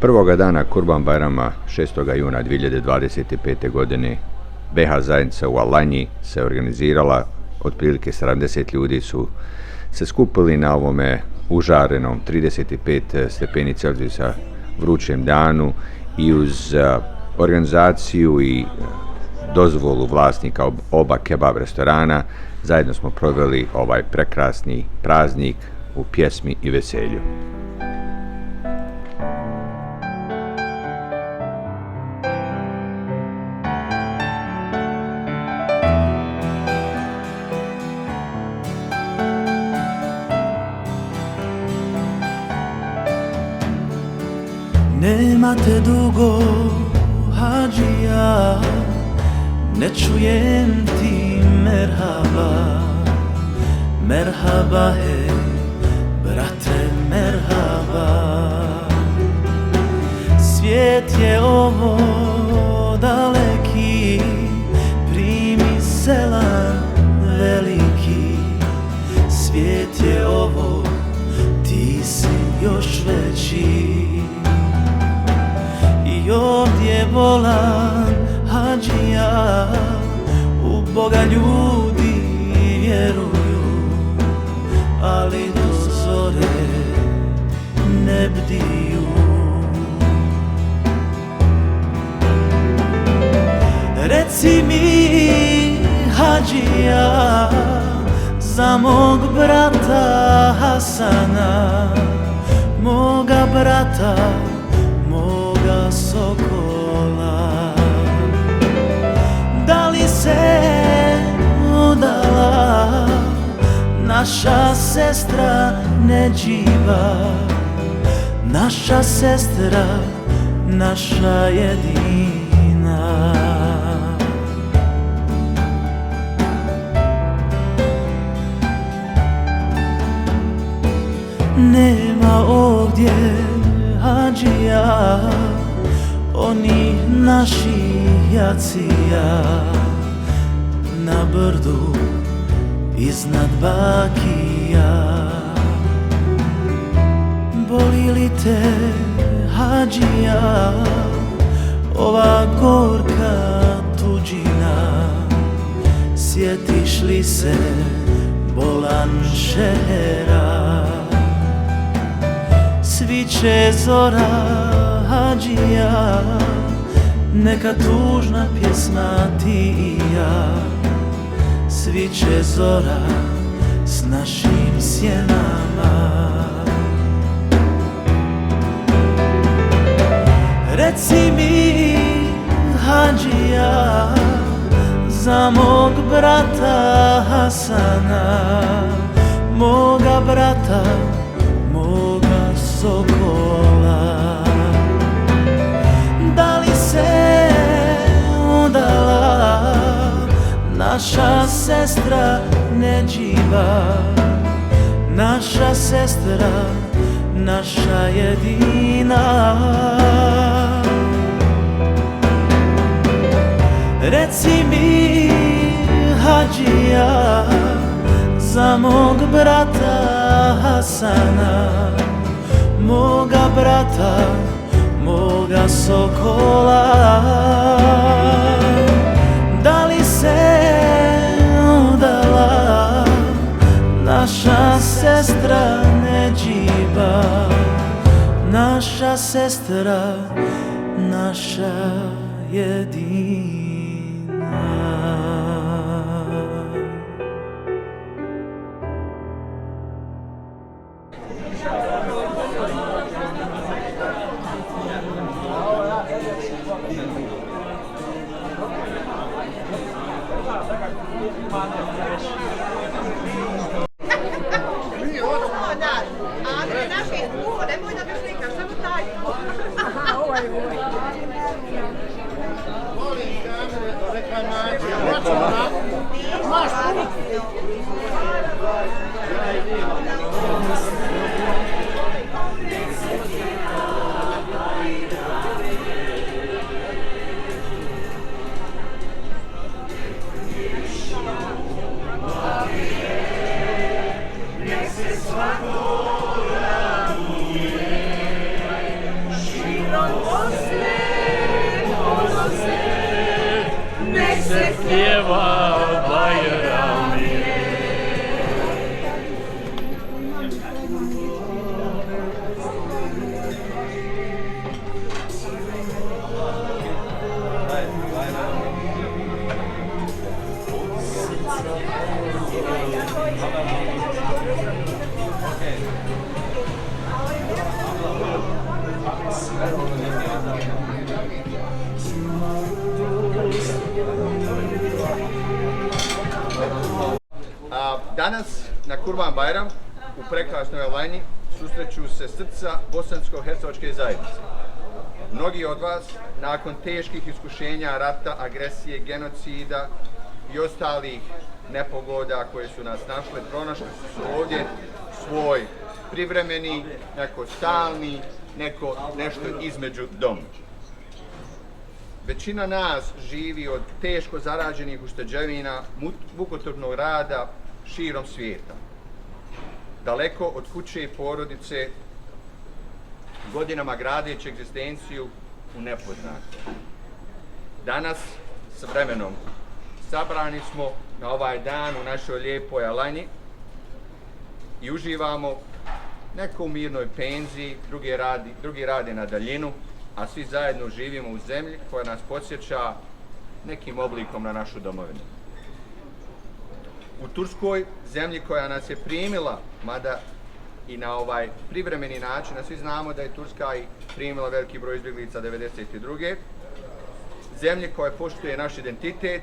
Prvoga dana Kurban Bajrama 6. juna 2025. godine BH zajednica u Alanji se organizirala, otprilike 70 ljudi su se skupili na ovome užarenom 35 stepeni Celzijusa vrućem danu i uz organizaciju i dozvolu vlasnika oba kebab restorana zajedno smo proveli ovaj prekrasni praznik u pjesmi i veselju. Nema te dugo, hadžija, ne čujem ti merhaba. Merhaba he, brate, merhaba. Svijet je ovo daleki, primi selam veliki. Svijet je ovo, ti si još veći. I ovdje volan hadžija, u Boga ljudi vjeruju, ali do zore ne bdiju. Reci mi hadžija za mog brata Hasana, moga brata, moga sokola. Da li se udala naša sestra Nedživa, naša sestra, naša jedina? Nema ovdje hadžija, onih naših jacija, na brdu iznad bakija. Boli li te hadžija, ova gorka tuđina? Sjetiš li se bolan šehera? Sviće zora hadžija, neka tužna pjesma ti i ja. Sviće zora s našim sjenama. Reci mi hadžija za mog brata Hasana, moga brata, moga sokola. Da li se udala naša sestra Nedživa, naša sestra, naša jedina? Reci mi hadžija za mog brata Hasana, moga brata, moga sokola. Da li se udala naša sestra Nedživa, naša sestra, naša jedina? nek se pjeva Bajram je. Danas na Kurban Bajram u prekrasnoj Alajni susreću se srca bosansko-hercegovačke zajednice. Mnogi od vas nakon teških iskušenja, rata, agresije, genocida i ostalih nepogoda koje su nas našle, pronašli su ovdje svoj privremeni, neko stalni, nešto između dom. Većina nas živi od teško zarađenih ušteđevina, mukotrpnog rada širom svijeta. Daleko od kuće i porodice, godinama gradeći egzistenciju u nepoznatom. Danas, s vremenom, sabrani smo na ovaj dan u našoj lijepoj Alajni i uživamo neko u mirnoj penziji, drugi rade na daljinu, a svi zajedno živimo u zemlji koja nas podsjeća nekim oblikom na našu domovinu. U Turskoj, zemlji koja nas je primila, mada i na ovaj privremeni način, a svi znamo da je Turska i primila veliki broj izbjeglica 1992. Zemlji koja poštuje naš identitet,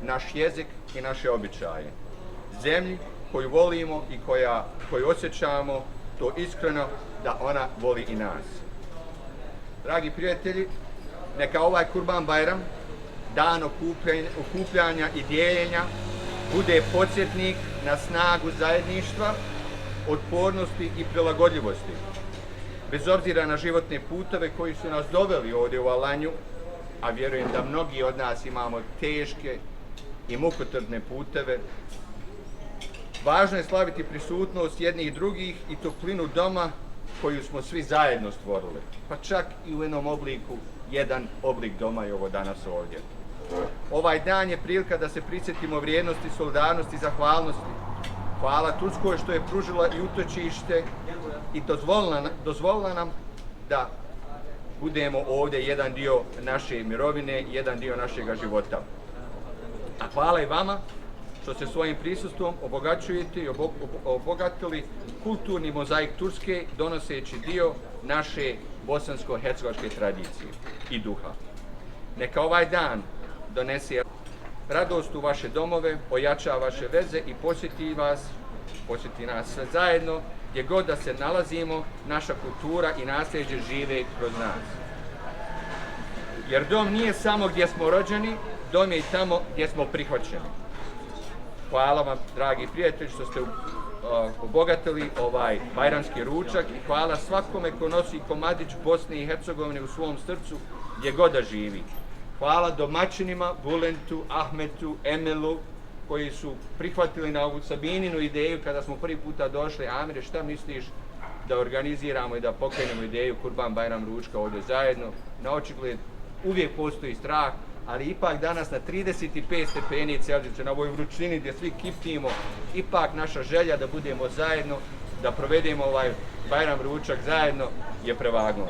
naš jezik i naše običaje. Zemlji koju volimo i koju osjećamo to iskreno da ona voli i nas. Dragi prijatelji, neka ovaj Kurban Bajram, dan okupljanja i dijeljenja, bude podsjetnik na snagu zajedništva, otpornosti i prilagodljivosti. Bez obzira na životne puteve koji su nas doveli ovdje u Alajnju, a vjerujem da mnogi od nas imamo teške i mukotrpne puteve, važno je slaviti prisutnost jednih i drugih i toplinu doma koju smo svi zajedno stvorili. Pa čak i u jednom obliku, jedan oblik doma je ovo danas ovdje. Ovaj dan je prilika da se prisjetimo vrijednosti, solidarnosti i zahvalnosti. Hvala Turskoj što je pružila i utočište i dozvolila nam da budemo ovdje jedan dio naše mirovine, jedan dio našega života. A hvala i vama što se svojim prisustvom obogaćujete i obogatili kulturni mozaik Turske, donoseći dio naše bosansko-hercegovačke tradicije i duha. Neka ovaj dan donese radost u vaše domove, ojača vaše veze i posjeti nas sve zajedno, gdje god da se nalazimo, naša kultura i nasljeđe žive kroz nas. Jer dom nije samo gdje smo rođeni, dom je i tamo gdje smo prihvaćeni. Hvala vam, dragi prijatelji, što ste obogatili ovaj bajramski ručak i hvala svakome ko nosi komadić Bosne i Hercegovine u svom srcu gdje god da živi. Hvala domaćinima, Bulentu, Ahmetu, Emelu, koji su prihvatili na ovu Sabininu ideju kada smo prvi puta došli. Amire, šta misliš da organiziramo i da pokrenemo ideju Kurban Bajram ručka ovdje zajedno? Na očigled uvijek postoji strah, ali ipak danas na 35 stepeni Celzijusa, na ovoj vrućini gdje svi kiptimo, ipak naša želja da budemo zajedno, da provedemo ovaj Bajram ručak zajedno je prevagnuo.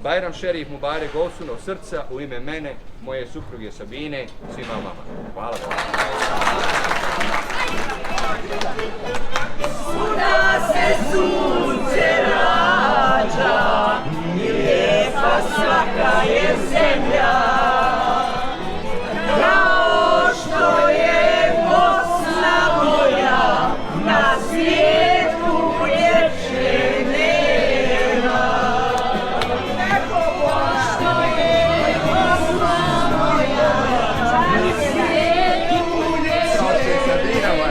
Bajram Šerif Mubarek Olsunov srca u ime mene, moje supruge Sabine, svima vama. Hvala vam. Svuda se sunce rađa i lijepa svaka je zemlja. Kao što je Bosna moja, na svijetu ljepše nema. Kao što je Bosna moja, na svijetu ljepše nema.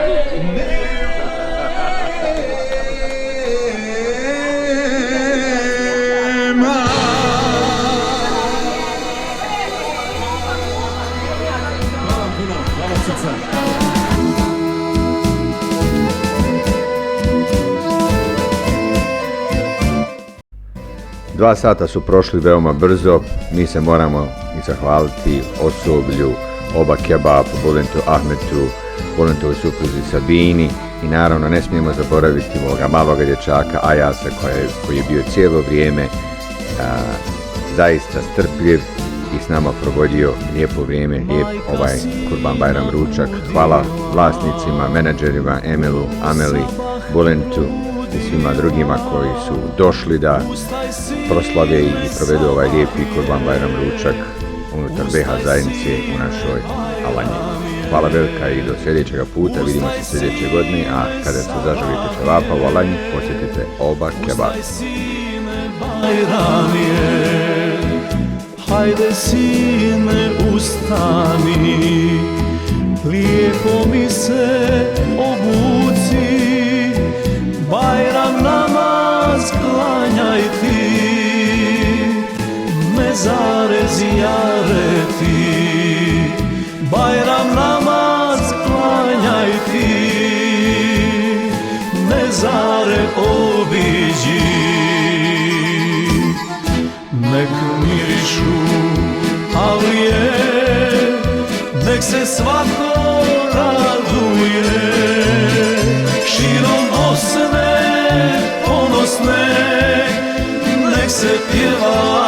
2 sata su prošli veoma brzo, mi se moramo i zahvaliti osoblju Oba Kebab, Bulentu Ahmetu, Bulentovoj supruzi Sabini i naravno ne smijemo zaboraviti ovoga maloga dječaka Ajasa koji je bio cijelo vrijeme zaista strpljiv i s nama provodio lijepo vrijeme, lijep ovaj Kurban Bajram ručak. Hvala vlasnicima, menadžerima, Emelu, Ameli, Bulentu i svima drugima koji su došli da proslave i provedu ovaj lijepi Kurban Bajram ručak unutar BH zajednice u našoj Alanji. Hvala velika i do sljedećega puta, vidimo se sljedeće godine, a kada se zaželite ćevapa u Alanji, posjetite Oba Kebab. Hajde sine ustani, lijepo mi se obuci, Bajram namaz klanjaj ti, mezare zijareti, Bajram namaz klanjaj ti, mezare obiđi. Nek mirišu avlije, nek se svako raduje, širom Bosne ponosne, nek se pjeva